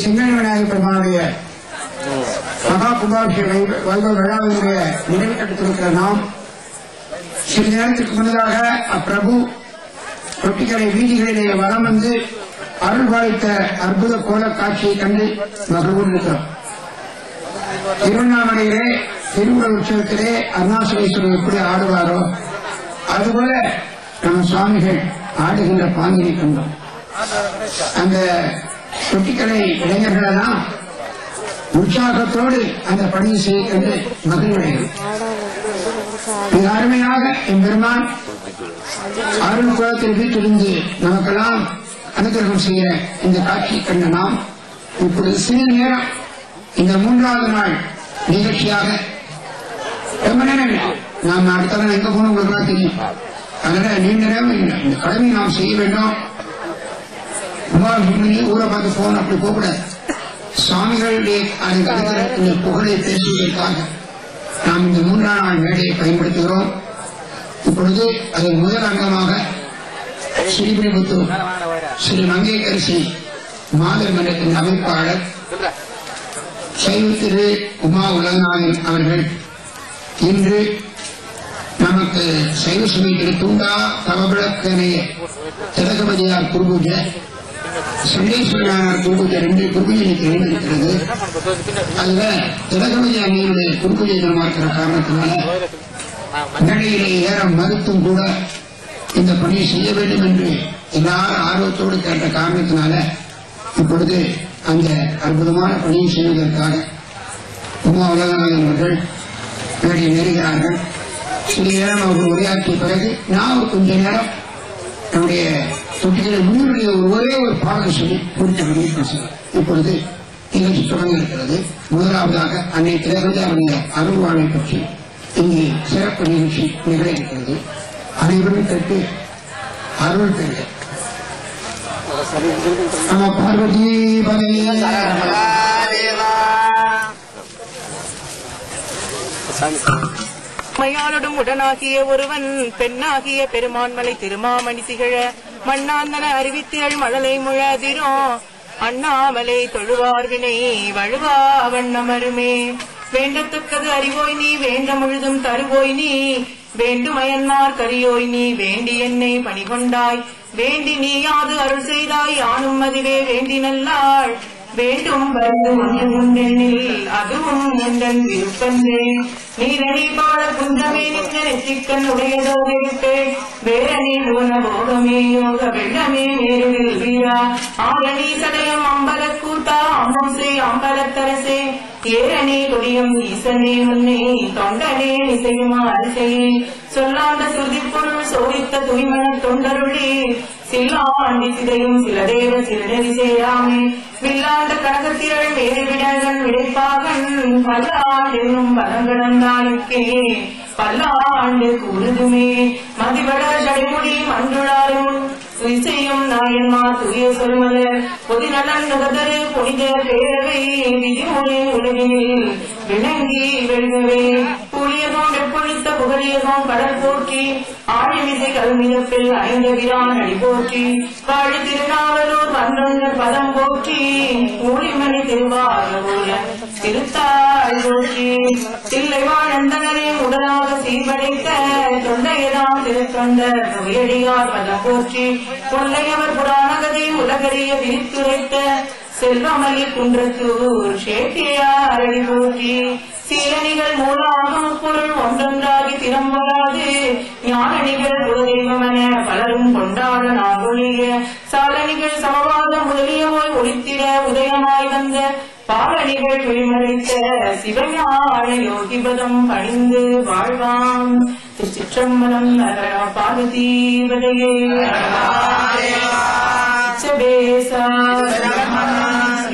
சிங்கை விநாயகர் பெருமானுடைய மகா கும்பாபிஷேக வைபவ விழாவினுடைய நிறைவு கட்டத்திருக்கிற நாம் சிறிது நேரத்திற்கு முன்னதாக அப்பிரபு தொட்டிக்கரை வீதிகளிலே வலம் வந்து அருள் பாலித்த அற்புத கோல காட்சியை கண்டு மகிழ்ந்திருக்கிறோம். திருவண்ணாமலையிலே திருவிழா உற்சவத்திலே அருணாசலேஸ்வரர் எப்படி ஆடுவாரோ அதுபோல நம்ம சுவாமிகள் ஆடுகின்ற பாங்கினை கண்டோம். அந்த தொட்டிக்கரை இளைஞர்களெல்லாம் உற்சாகத்தோடு அந்த பணியை செய்ய கண்டு மகிழ்வடையும். மிக அருமையாக எம்பெருமான் அருள் குளத்தில் வீட்டிலிருந்து நமக்கெல்லாம் அனுகிரகம் செய்கிற இந்த காட்சியை கண்ட நாம் இப்பொழுது சிறிது நேரம் இந்த 3வது நாள் நிகழ்ச்சியாக ரொம்ப நேரம் நாம் அடுத்த எங்க போன உங்களுக்கு தெரியும். அதனால நீண்ட நேரம் இந்த கடமையை நாம் செய்ய வேண்டும். ஊரை பார்த்து போகணும், அப்படி போகக்கூடாது. சுவாமிகளுடைய இந்த புகழை பேசுவதற்காக நாம் இந்த 3ஆம் நாள் மேடையை பயன்படுத்துகிறோம். இப்பொழுது அதன் முதல் அங்கமாக ஸ்ரீபெரும்புத்தூர் ஸ்ரீ மங்கையரசி மாதர் மன்றத்தின் அமைப்பாளர் சைவ திரு உமா உலகநாதன் அவர்கள் இன்று நமக்கு சைவ சமயத்திற்கு தூண்டா தவவிளக்கனைய திலகபதியார் குருபூஜை, சண்டேஸ்வரனார் குருபூஜை 2 குருபூஜை இருக்கிறது. அதுல திலகபதி அன்னையுடைய குருபூஜை இருக்கிற காரணத்தினால மேடையிலே ஏற மறுத்தும் கூட இந்த பணியை செய்ய வேண்டும் என்று எல்லாரும் ஆர்வத்தோடு கேட்ட காரணத்தினால இப்பொழுது அந்த அற்புதமான பணியை செய்வதற்காக உமா உலகநாதன் அவர்கள் மேடையை நெருகிறார்கள். சிறிது நேரம் அவர்கள் உரையாற்றிய பிறகு நான் கொஞ்ச நேரம் நம்முடைய தொட்டிகளை முன்னுடைய ஒரே ஒரு பாடலை சொல்லி குறித்தபடி பேசுகிறேன். இப்பொழுது நிகழ்ச்சி தொடங்க இருக்கிறது. முதலாவதாக அன்னை திலகவதி அவருடைய அருள்வாழை பற்றி இங்கே சிறப்பு நிகழ்ச்சி நிகழ இருக்கிறது. அனைவரும் கேட்டு அருள் பெறுக. நம பார்வதி மையாளுடன் உடனாகிய ஒருவன் பெண்ணாகிய பெருமான்மலை திருமாமணி திகழ மண்ணாந்தன அறிவித்தியல் மழலை முழாதிரும் அண்ணாமலை தொழுவார்வினை வழுவா வண்ணமருமே. வேண்டத்தக்கது அறிவோய் நீ வேண்ட முழுதும் தருவோய் நீ வேண்டுமயன்மார் கரியோய் நீ வேண்டி என்னை பணிகொண்டாய் வேண்டி நீ யாது அருள் செய்தாய் ஆனும் அதுவே வேண்டி நல்லாள் வேண்டும் வந்து ஒன்று உண்டெனில் அதுவும் உண்டன் விருப்பந்தே. நீரணி பாட குன்றமே நின்ற நெற்றிக்கண் உடையதோ வெறுப்பே வேரணி உன போகமே யோக வெள்ளமே வேறு வீரா ஆரணி சதயம் அம்பல கூத்தா அம்பசே அம்பலத்தரசே ஏரணி கொடியம் ஈசனே முன்னே தொண்டனே இசையுமா அரசையே சொல்லாண்ட சுருதிப்பொருள் சோதித்த தூய்மன தொண்டருளே சில்லாண்டி சிதையும் சில தேவ சிறுநெறி சேராமே வில்லாண்ட கனகத்திரள் வேறு விடங்கள் விடைப்பாகன் பல்லாண்டென்னும் பலங்கடந்தாளுக்கே பல்லாண்டு கூறுதுமே மதிபட ஜடைமுடி மன்றுளாரும் இசையும் நாயன்மா தூய சொல்மலர் பொதிநலன் நுகதரு புனித பேரவை விதிமுறை உலகில் விளங்கி வெல்கவே புலியகம் வெப்பொழித்த புகழியகம் கடல் போற்றி ஆழிமிசை கல்மிதப்பில் 5 விரான் அடி போற்றி வாழி திருநாவலூர் வந்தொண்டர் பதம் போற்றி ஊழிமணி திருவாரூர திருத்தாள் போற்றி தில்லை வாழ்ந்தனரே உடலாக சீர்படைத்த தொண்டையதாம் திருத்தொண்டர் உயடியார் பதம் போற்றி கொள்ளையவர் புராணகதை உலகறிய விரித்துரைத்த செல்வமல்லி குன்றத்தூர் சேட்டியார் அடி போற்றி சீரணிகள் மூலாகும் பொருள் ஒன்றொன்றாகி திறம்படாது ஞானணிகள் குலதெய்வமென பலரும் கொண்டாட நாகொழிய சாலணிகள் சமவாத முதலியவோய் ஒளித்திட உதயமாய் வந்த பாலணிகள் விழிமறைத்த சிவஞான யோகிபதம் பணிந்து வாழ்வாம். திருச்சிற்றம்பலம். பார்வதீபதையே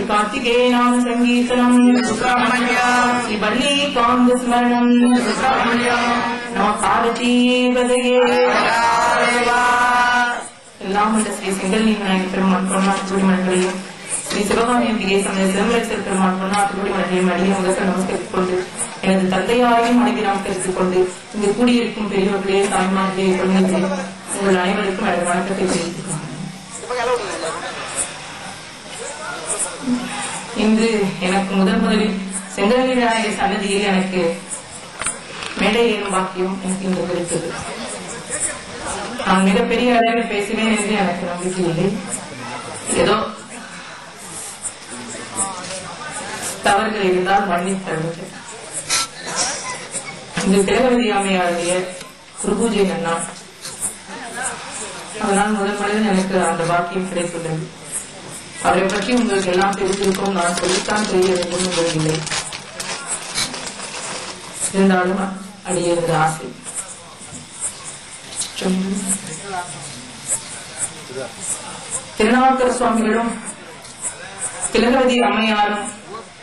कार्तिकेयनाम संगीतनम श्री बल्ली कांग स्मरणम नमो पार्वती पदये எல்லாம் ஸ்ரீ செங்கல் விநாயகர் பெருமான் பொருளாற்றுடி மண்டலையும் ஸ்ரீ சிவகாமியம்பிகை சமய சிதம்பரேஸ்வரர் பெருமான் பொருளாற்றுடி மண்டலையும் அடியை முதல் நமஸ்கரித்துக் கொண்டு எனது தந்தையாரையும் மனைவி நமஸ்கரித்துக் கொண்டு இங்கு கூடியிருக்கும் பெரியவர்களே தாய்மார்களே குழந்தைகளே உங்கள் அனைவருக்கும் எனது வணக்கத்தை தெரிவித்துக் கொள்கிறேன். இன்று எனக்கு முதலில் செங்கல் விநாயகர் சன்னதியில் எனக்கு மேடை ஏறும் பாக்கியம் எனக்கு இன்று கிடைத்தது. நான் மிகப்பெரிய அளவில் பேசுவேன் என்று எனக்கு நம்பிக்கை இல்லை. ஏதோ தவறுகள் இருந்தால் மன்னித்தவர்கள். இந்த திலகவதி அம்மையாருடைய குருபூஜை நன்னாள். அதனால் முதலில் எனக்கு அந்த பாக்கியம் கிடைத்துள்ளது. அவரை பற்றி உங்களுக்கு எல்லாம் தெரிந்திருக்கும். நான் சொல்லித்தான் தெரிய வேண்டும் என்பதில்லை. இருந்தாலும் அடியது ஆசை. திருநாவுக்கர் சுவாமிகளும் திலகவதி அம்மையாரும்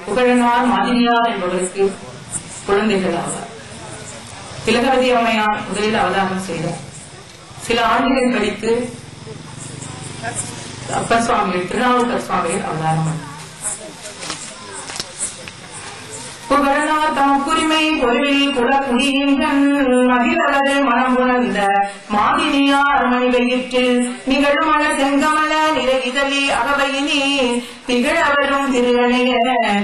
புகழனார் மாதினியார் என்பவருக்கு குழந்தைகள் ஆவார். திலகவதி அம்மையார் முதலில் அவதாரம் செய்தார். சில ஆண்டுகள் கழித்து அப்பர் சுவாமிகள் திருநாவுக்கர் சுவாமிகள் அவதாரம். புகழனார் தமக்குரிமை பொருளில் குடக்குடியின்றன் மகிழவது மனம் உணர்ந்த மாதினியார் மணிவயிற்றில் நிகழ்மல செங்கமல நிலை இதழி அகவையினி திகழவரும் திருவனைய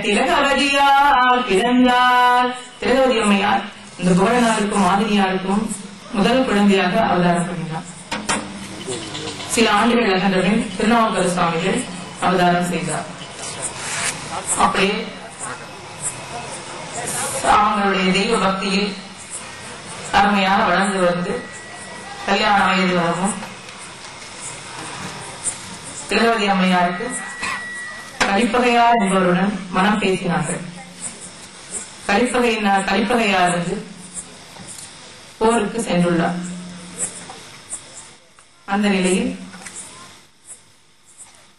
திலகவதியார் பிறந்தார். திலகவதி அம்மையார் இந்த புகழனாருக்கும் மாதினியாருக்கும் முதல் குழந்தையாக அவதாரம் பண்ணினார். சில ஆண்டுகள் அகன்றபின் திருநாவுக்கர் சுவாமிகள் அவதாரம் செய்தார். அப்படியே அவங்களுடைய தெய்வ பக்தியில் அருமையாக வளர்ந்து வந்து கல்யாண வயது வரவும் திலகவதி அம்மையாருக்கு கலிப்பகையார் என்பவருடன் மனம் பேசினார்கள். கலிப்பகையார் வந்து போருக்கு சென்றுள்ளார். அந்த நிலையில்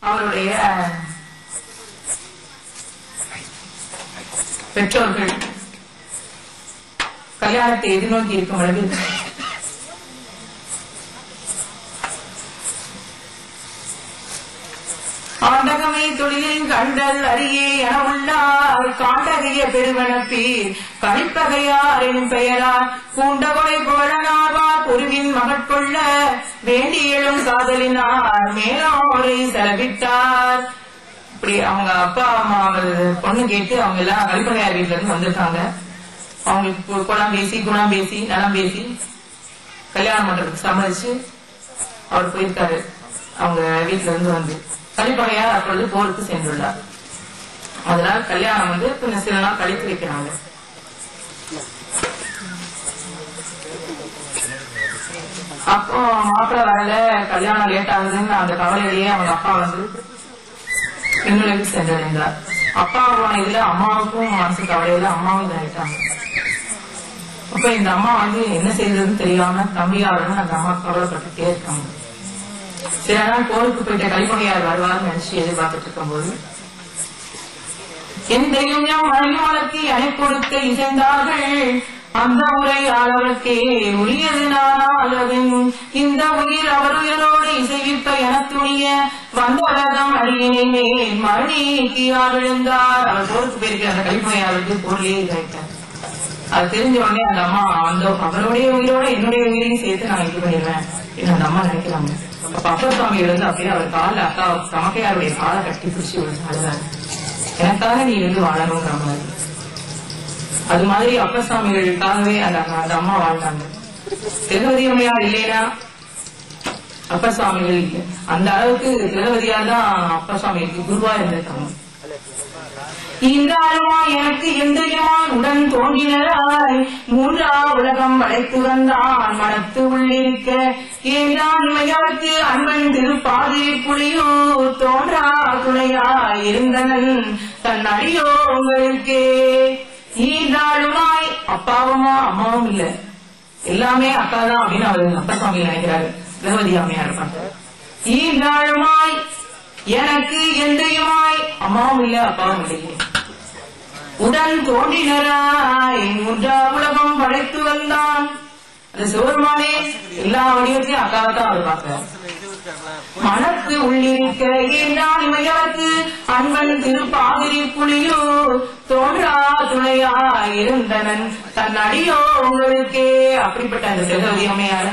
அவருடைய பெற்றோர்கள் கல்யாணத்தை எதிர்நோக்கி இருக்கும் அளவில் ஆண்டகமே தொழிலின் கண்டல் அரியே என உள்ளார் காண்டகிய பெருவனப்பீர் கலிப்பகையார் எனும் பெயரார் பூண்டகொலை புகழனார்வார் பொருவின் மகட்கொள்ள வேண்டி எழும் காதலினார் மேலோரை செலவிட்டார். இப்படி அவங்க அப்பா அம்மா பொண்ணு கேட்டு அவங்க எல்லாம் கலிப்பகையார் வீட்டுல இருந்து வந்திருக்காங்க. அவங்களுக்கு குணம் பேசி நலம் பேசி கல்யாணம் பண்றதுக்கு சம்மதிச்சு அவர் போயிருக்காரு. அவங்க வீட்டுல இருந்து வந்து கலிப்பகையார் அப்பொழுது போருக்கு சென்றுள்ளார். அதனால கல்யாணம் வந்து கொஞ்சம் சில நாள் கழித்து வைக்கிறாங்க. அப்போ மாப்பிள்ள வரல, கல்யாணம் லேட் ஆகுதுன்னு அந்த கவலையிலேயே அவங்க அப்பா வந்து பெண்களுக்கு சென்றடைந்தார். அப்பா இதுல அம்மாவுக்கும் மனசு கவலையில அம்மாவும் இதாயிட்டாங்க. அப்ப இந்த அம்மா வந்து என்ன செய்யறதுன்னு தெரியாம தம்பியாருன்னு அந்த அம்மா கவலைப்பட்டுட்டே இருக்காங்க. சில நாள் போருக்கு போயிட்ட கலிப்பகையார் வருவார்னு நினைச்சு எதிர்பார்த்துட்டு இருக்கும் போது என் தெய்வம் மனைவனுக்கு அணை கொடுக்க இசைந்தார்கள். அந்த உரை ஆளவர்க்கே உரியது நானாலும் இந்த உயிர் அவர் உயிரோடு இசைவிப்ப என துணிய வந்தவரதம் அடியினே மணிக்கு விழுந்தார். அவர் போருக்கு போயிருக்க அந்த கலிப்பகையாருக்கு போர்லயே இதாயிட்டார். அது தெரிஞ்ச உடனே அந்த அம்மா அந்த அவருடைய உயிரோட என்னுடைய உயிரையும் சேர்த்து நான் இது பண்ணிடுவேன் அந்த அம்மா நினைக்கிறாங்க. அப்ப அப்பர் சுவாமிகள் வந்து அப்படியே அவர் கால அக்கா தமக்கையாருடைய காலை கட்டி பிடிச்சி அழுதாரு. எனக்காக நீ இருந்து வாழணுங்கிற மாதிரி. அது மாதிரி அப்பர் சுவாமிகளுக்காகவே அந்த அம்மா வாழ்ந்தாங்க. திலகவதி அம்மையார் இல்லையா அப்பர் சுவாமிகள் இல்லை. அந்த அளவுக்கு திலகவதியார் தான் அப்பர் சுவாமிகளுக்கு குருவா இருந்திருக்காங்க. ஈன்றாளுமா எனக்கு எந்திரியமான் உடன் தோன்றினராய் மூன்றா உலகம் வளைத்து வந்தான் மனத்து உள்ளிருக்க ஏன்றான் இமையாருக்கு அன்பன் திருப்பாதிரி புலியோ தோன்றா துணையாய் இருந்தனன் தன் அடியோ உங்களுக்கே. ஈன்றாளுமாய் அப்பாவுமா அம்மாவும் இல்ல, எல்லாமே அக்கா தான் அப்படின்னு அவர் அப்பர் சுவாமி நினைக்கிறாரு. திலகவதி அம்மையார் இருப்பாங்க. ஈன்றாளுமாய் எனக்கு எந்தையுமாய் அம்மாவும் இல்ல அப்பாவும் இல்லையே உடன் தோன்றினராய் மூன்றா உலகம் படைத்து வந்தான். அந்த சிவருமானே எல்லா வடிவத்தையும் அக்காவை தான் அவர் பார்க்கிறார். மனத்து உள்ளிருக்க ஏன்றான் இமையாருக்கு அன்பன் திருப்பாதிரி புலியோ தோன்றா துணையா இருந்தனன் தன் அடியோ உங்களுக்கே. அப்படிப்பட்ட அந்த திலகவதி அம்மையார்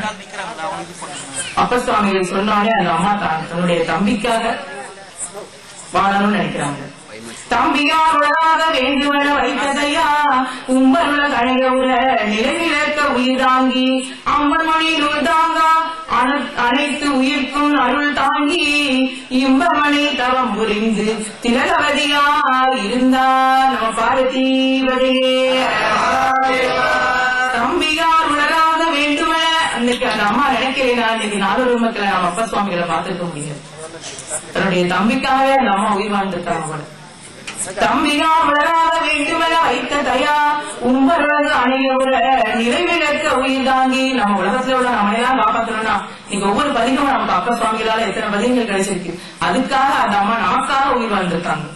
அப்பர் சுவாமிகள் சொன்னாலே அந்த அம்மா தன்னுடைய தம்பிக்காக வாழணும்னு நினைக்கிறாங்க. தம்பியார் உலகாக வேண்டுமென வைத்ததையா உம்பருள கழைய உல நிலைநிலக்க உயிர் தாங்கி அம்மன் மணி நூல் தாங்கா அனைத்து உயிர்க்கும் அருள் தாங்கி இன்பமணி தவம் புரிந்து திலகவதியார் இருந்தார் நம்ம பார்வதிவதையே. தம்பியார் உலகாக வேண்டுமென அன்னைக்கு அந்த அம்மா நினைக்கிறேன். இன்னைக்கு நாகூர் மக்களை நம்ம அப்பா சுவாமிகளை பார்த்துக்க முடியாது. தன்னுடைய தம்பிக்காக அந்த அம்மா உயிர் வாழ்ந்துட்டாங்க. தம்பியார் உலகாக வேண்டுமென வைத்த தயா உம்பருளது அணையோட நிறைவிழக்க உயிர் தாங்கி நம்ம உலகத்துல உள்ள நம்மளையெல்லாம் காப்பாற்றணும்னா இன்னைக்கு ஒவ்வொரு பதிகமும் நமக்கு அப்பா சுவாமிகளால எத்தனை பதிகங்கள் கிடைச்சிருக்கு. அதுக்காக அந்த அம்மா நமக்காக உயிர் வாழ்ந்துருக்காங்க.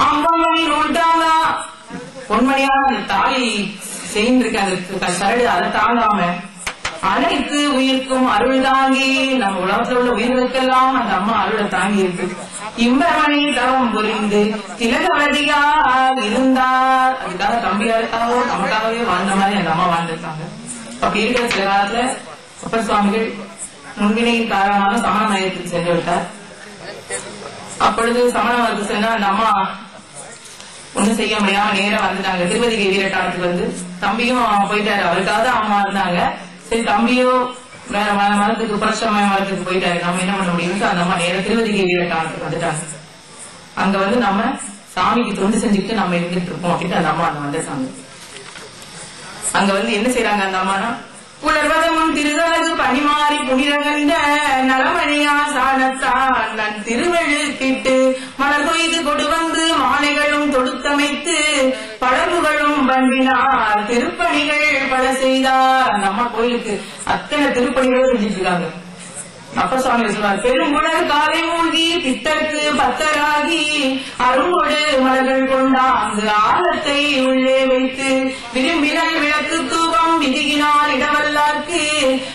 அம்பாமணி நூல்தாங்க பொன்மணியா அந்த தாலி செய்திருக்க அந்த சரடு அதை தாங்காம அனைத்து உயிர்க்கும் அருள் தாங்கி நம்ம உலகத்தில் உள்ள உயிர்களுக்கெல்லாம் அந்த அம்மா அருளை தாங்கி இருக்கு. இம்பமணி தவம் புரிந்து திலகவதியா இருந்தார். அதுக்காக தம்பியாருக்காகவோ நமக்காகவே வாழ்ந்த மாதிரி அந்த அம்மா வாழ்ந்திருக்காங்க. அப்படி இருக்கிற சில காலத்துல அப்பர் சுவாமிகள் முன்வினையின் காரணமாக சமண மையத்துக்கு சென்று விட்டார். அப்பொழுது சமண மதத்துக்கு சென்றா அந்த அம்மா ஒண்ணும் செய்ய முடியாம நேரம் வந்துட்டாங்க. திருவதிகை வீரட்டானத்துக்கு வந்து தம்பியும் போயிட்டாரு. அவருக்காக தான் அம்மா இருந்தாங்க. சரி தம்பியோ வேற மதத்துக்கு புரட்சமய மதத்துக்கு போயிட்டாரு, நம்ம என்ன பண்ண முடியும்? அந்த அம்மா நேரம் திருவதிகை வீரட்டானத்துக்கு வந்துட்டாங்க. அங்க வந்து நம்ம சாமிக்கு தொண்டு செஞ்சுட்டு நம்ம இருந்துட்டு இருப்போம் அப்படின்ட்டு அந்த அம்மா அங்க வந்துட்டாங்க. அங்க வந்து என்ன செய்யறாங்க அந்த அம்மானா புலர்வதமும் திருதலகு பணிமாறி புனிதகண்ட நலமணியா சாணத்தான் நன் திருவெழுத்திட்டு மலர் கொய்து கொடு வந்து மாலைகளும் தொடுத்தமைத்து பழங்குகளும் பண்டினார் திருப்பணிகள் பல செய்தார். அந்த அம்மா கோயிலுக்கு அத்தனை திருப்பணிகளும் செஞ்சுட்டு இருக்காங்க. அப்பர் சுவாமி சொல்வார், பெருங்குடல் காலை மூழ்கி பித்தருக்கு பத்தராகி அருங்கொடு மலர்கள் கொண்டாங்கு ஆலத்தை உள்ளே வைத்து விரும்பினல் விளக்கு தூபம் விதிகினார் இடவல்லார்க்கு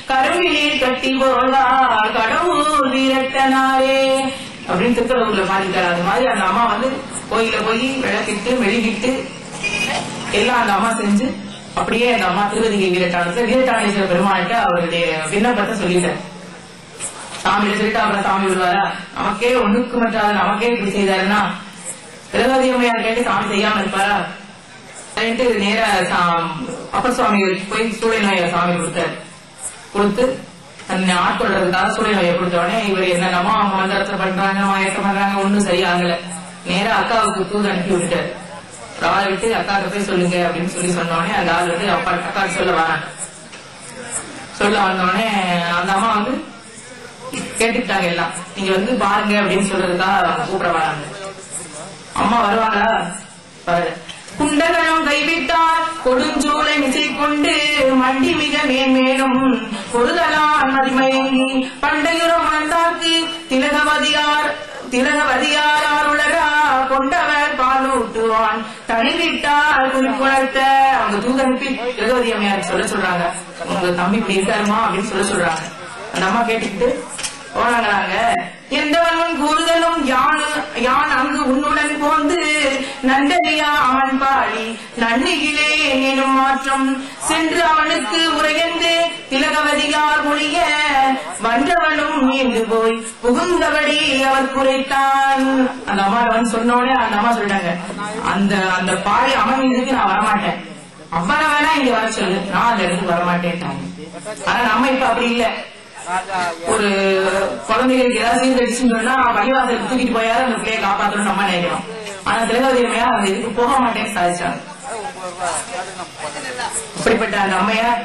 கருவிலே கட்டி போலார் கடவுள் வீரட்டனாரே அப்படின்னு திருக்கடவுர்ல பாடிட்டார். அது மாதிரி அந்த அம்மா வந்து கோயில போய் விளக்கிட்டு மெழுகிட்டு எல்லாம் அந்த அம்மா செஞ்சு அப்படியே அந்த அம்மா திருவதிகை வீரட்டானத்துல வீரட்டானேஸ்வர பெருமாள்கிட்ட அவருடைய விண்ணப்பத்தை சொல்லிட்டார். சாமியில சொல்லிட்டு அப்புறம் சாமி விடுவாரா? நமக்கே ஒண்ணுக்கு மற்றாத நமக்கே இப்படி செய்தாருன்னா திரௌபதி அம்மையார் கேட்டு சாமி செய்யாம இருப்பாரா? நேர அப்பர் சுவாமிகளுக்கு போய் சூழல் நோயை சாமி கொடுத்து தன்னை ஆட்கொள்றதுக்காக சூழல் நோயை கொடுத்த உடனே இவர் என்னென்னமோ அவங்க மந்திரத்தை பண்றாங்க, மயக்கம் பண்றாங்க, ஒண்ணும் சரியாகல. நேரம் அக்காவுக்கு தூது அனுப்பி விட்டுட்டாரு. ஆளை விட்டு அக்காவுக்கு போய் சொல்லுங்க அப்படின்னு சொன்ன உடனே அந்த ஆள் வந்து அக்காவுக்கு சொல்ல வராங்க. சொல்ல வந்தோடனே அந்த அம்மா வந்து கேட்டுக்கிட்டாங்க. எல்லாம் நீங்க வந்து பாருங்க அப்படின்னு சொல்றதுக்காக கூப்பிட வராங்க. அம்மா வருவாங்களா? குண்டகளும் கைவிட்டார் கொடுஞ்சூளை மிசை கொண்டு மண்டி மிக மேன்மேலும் பொருதலான் மதிமயங்கி பண்டையுறம் வந்தாக்கு திலகவதியார் உலகா கொண்டவர் பாலூட்டுவான் தனிவிட்டார் குறிப்புணர்த்த அவங்க தூதனுக்கு திலகவதி அம்மையார் சொல்றாங்க. உங்க தம்பி இப்படி இருக்காருமா அப்படின்னு சொல்றாங்க. அந்த அம்மா கேட்டுக்கிட்டு போனாங்க. எந்தவன் கூறுதலும் யான் அங்கு உன்னுடன் போந்து நண்டறியா அவன் பாடி நன்னிகிலே எனும் மாற்றம் சென்று அவனுக்கு உரையந்து திலகவதியார் மொழிய வந்தவனும் மீண்டு போய் புகுந்தபடி அவர் குறைத்தான். அந்த அம்மா வந்து சொன்னோடனே அந்த அம்மா சொல்லிட்டாங்க, அந்த பாடி அவன் இதுக்கு நான் வரமாட்டேன், அவனை வேணா இங்க வர சொல்லு, நான் அந்த இடத்துக்கு வரமாட்டேன். ஆனா நம்ம இப்ப அப்படி இல்ல. ஒரு குழந்தைகளுக்கு ஏதாவது சீர்கடிச்சுன்னு சொன்னா பள்ளிவாசலுக்கு தூக்கிட்டு போயாரு அந்த பிள்ளைய காப்பாற்றணும் நம்ம நினைக்கிறோம். ஆனா திலகவதி அம்மையா அந்த இதுக்கு போக மாட்டேன்னு சாதிச்சாங்க. இப்படிப்பட்ட அந்த அம்மையார்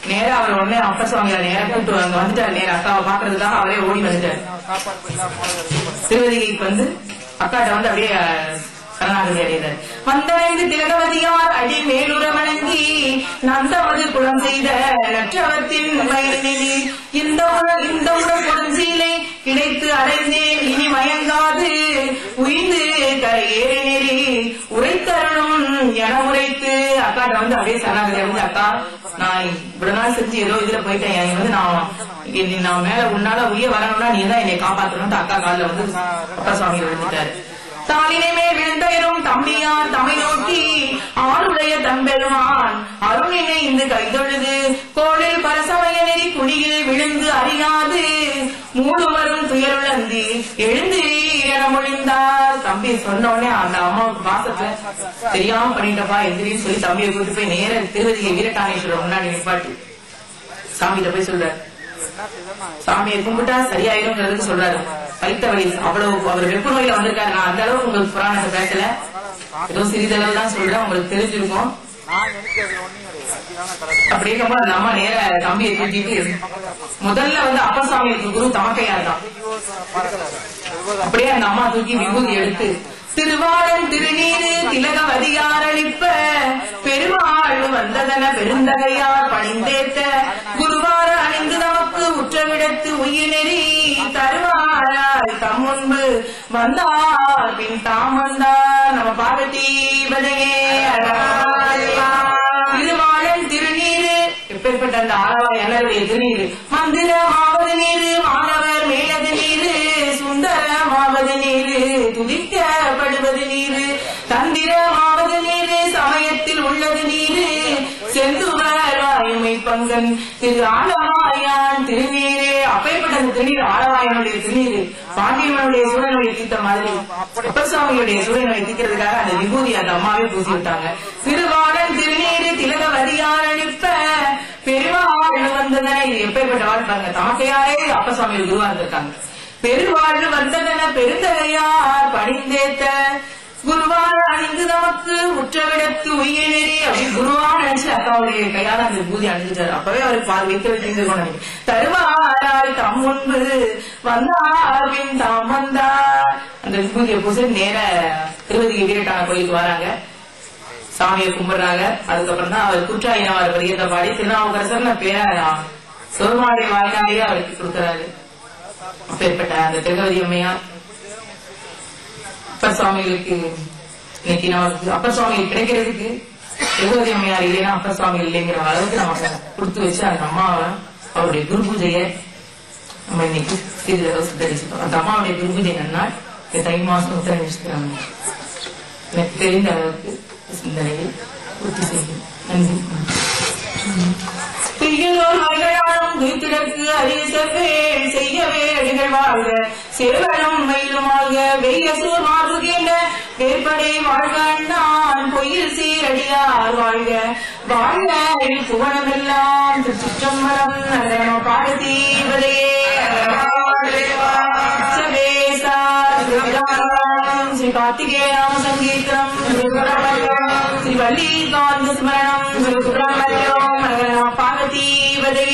நேரம் அவர் உடனே அப்பர் சுவாமியார் நேரம் கூப்பிட்டு அங்க வந்துட்டாரு. நேரம் அக்காவை பாக்குறதுக்காக அவரே ஓடி வந்துட்டாரு. திருவதிகைக்கு வந்து அக்காட்ட வந்து அப்படியே சரணாகதி அடைகிறார். வந்தடைந்து திலகவதியார் அடி மேலுற வணங்கி நந்தமது குளம் செய்த நற்றவத்தின் மயிலினி இந்த உடல் கொடுஞ்சீலை கிடைத்து அடைந்தேன் இனி மயங்காது உயிர்ந்து கரையேறி நெறி உரைத்தரணும் என உரைத்து அக்காட்ட வந்து அப்படியே சரணாகதி அடைஞ்சு, அக்கா நான் இவ்வளவு நாள் செஞ்சு ஏதோ இதுல போயிட்டேன், வந்து நான் மேல உன்னால உயிர் வரணும்னா நீ தான் என்னை காப்பாற்றணும். அக்கா காலில் வந்து அப்பர் சுவாமி விழுந்துட்டாரு. தாளினை மேல் விழுந்தயரும் தம்பியார் தமை நோக்கி ஆளுடைய தம்பெருமான் அருணினை இந்த கைதொழுது கோளில் பரசமய நெறி குடியில் விழுந்து அறியாது மூடுவரும் துயருழந்து எழுந்து என என மொழிந்தார். தம்பி சொன்ன உடனே அந்த அம்மாவுக்கு பாசத்துல தெரியாம பண்ணிட்டப்பா எதிரின்னு சொல்லி தம்பியை கூட்டு போய் நேர திருவதிகை வீரட்டானேஸ்வரர் முன்னாடி நிப்பாட்டி சாமிகிட்ட போய் சொல்றாரு. சாமியை கும்பிட்டா சரியாயிடும் சொல்றாரு. பைத்த வழி அவ்வளவு அவர் வெப்பு நோயில வந்திருக்காரு. நான் அந்த அளவுக்கு உங்களுக்கு புராணத்தை பேசல, ஏதோ சிறிதளவு தான் சொல்றேன், உங்களுக்கு தெரிஞ்சிருக்கும். அப்படி இருக்கும்போது அந்த அம்மா நேர தம்பியை தூக்கிட்டு முதல்ல அப்பசாமிக்கு குரு தமக்கையார் தான். அப்படியே அந்த அம்மா தூக்கி விபூதி எடுத்து திருவாளன் திருநீரு திலகவதியார் அளிப்ப பெருமாள் வந்ததன பெருந்தகையார் பணிந்தேத்த குருவார அணிந்து நமக்கு உற்றவிடத்து உயிரெறி தருவாராய் தம் முன்பு வந்தார் பின் தாம் வந்தார். நம்ம பார்வதி பதையே திருவாளன் திருநீரு எப்பேற்பட்ட அந்த ஆளவாய் எல்லாருடைய திருநீரு மந்திரமாவது நீரு மாணவர் மேலது நீரு சுந்தரமாவது நீரு துதிக்கப்படுவது நீரு தந்திரமாவது நீரு சமயத்தில் உள்ளது நீரு செந்துவாயுமை பங்கன் திரு ஆளவாயான் திருநீரே. அப்பேற்பட்ட அந்த திருநீர் ஆளவாயனுடைய திருநீரு பாண்டியனுடைய சூழலுடைய தீர்த்த மாதிரி அப்பசாமியுடைய சூழலை தீர்க்கிறதுக்காக அந்த விபூதி அந்த அம்மாவே பூசி விட்டாங்க. திருவாளன் திருநீரு திலகவதியார் அளிப்ப பெருவாழ் வந்ததன. இது எப்பேற்பட்ட வாழ்ப்பாங்க, தமக்கையாரே அப்பசாமி குருவா இருந்திருக்காங்க. பெருவாழ் வந்ததன பெருந்தகையார் பணிந்தேத்த குருவார் அணிந்து நமக்கு உற்றவிடத்து உயிரெறி. அப்படி குருவா நினைச்சு அக்காவுடைய கையால அந்த பூதி அணிஞ்சிட்டாரு. அப்பவே அவருக்கு பால் வைக்க வச்சிருக்கோம். தருவாராய் தம் முன்பு வந்தார் பின் தாம் வந்தார். அந்த விபூதியை பூசி நேர திருவதிகை வீரட்டான கோயிலுக்கு வராங்க, சாமியை கும்பிடுறாங்க. அதுக்கப்புறம் தான் அவர் குற்றாயினவார் பதியத்தை பாடி திருநாவுக்கரசர் பேரா சோர்மாடைய வாழ்க்கையே அவருக்கு கொடுக்கிறாரு. அப்பேற்பட்ட அந்த திருவதி அம்மையார் அப்பர் சுவாமிகளுக்கு இன்னைக்கு நமக்கு அப்பர் சுவாமிகள் கிடைக்கிறதுக்கு திருவதி அம்மையார் இல்லைன்னா அப்பர் சுவாமிகள் இல்லைங்கிற அளவுக்கு நமக்கு கொடுத்து வச்சு அந்த அம்மாவை அவருடைய குரு பூஜையை நம்ம இன்னைக்கு சித்தரிச்சிட்டோம். அந்த அம்மாவுடைய குரு பூஜை நன்னாள் தை மாசம் உத்தரவிச்சிருக்கிறாங்க. எனக்கு தெரிந்த அளவுக்கு சிந்தனையை பூர்த்தி செய்யும். நன்றி. குய்த்திடற்கு அறிவித்தவே செய்யவே அடிகள் வாழ்க சேவனம் மயிலுமாக வெய்யசூர் மாறுகின்ற வேற்படை வாழ்க நான் பொய்யில் சீரடியார் வாழ்க வாழ்க புவனமெல்லாம் சுற்றம்பலம் நகரம பாடதீவதையே श्री कार्तिकेयं संगीतम श्री वल्लीकांत स्मरणं श्री सुब्रह्मण्यं पार्वती वदे।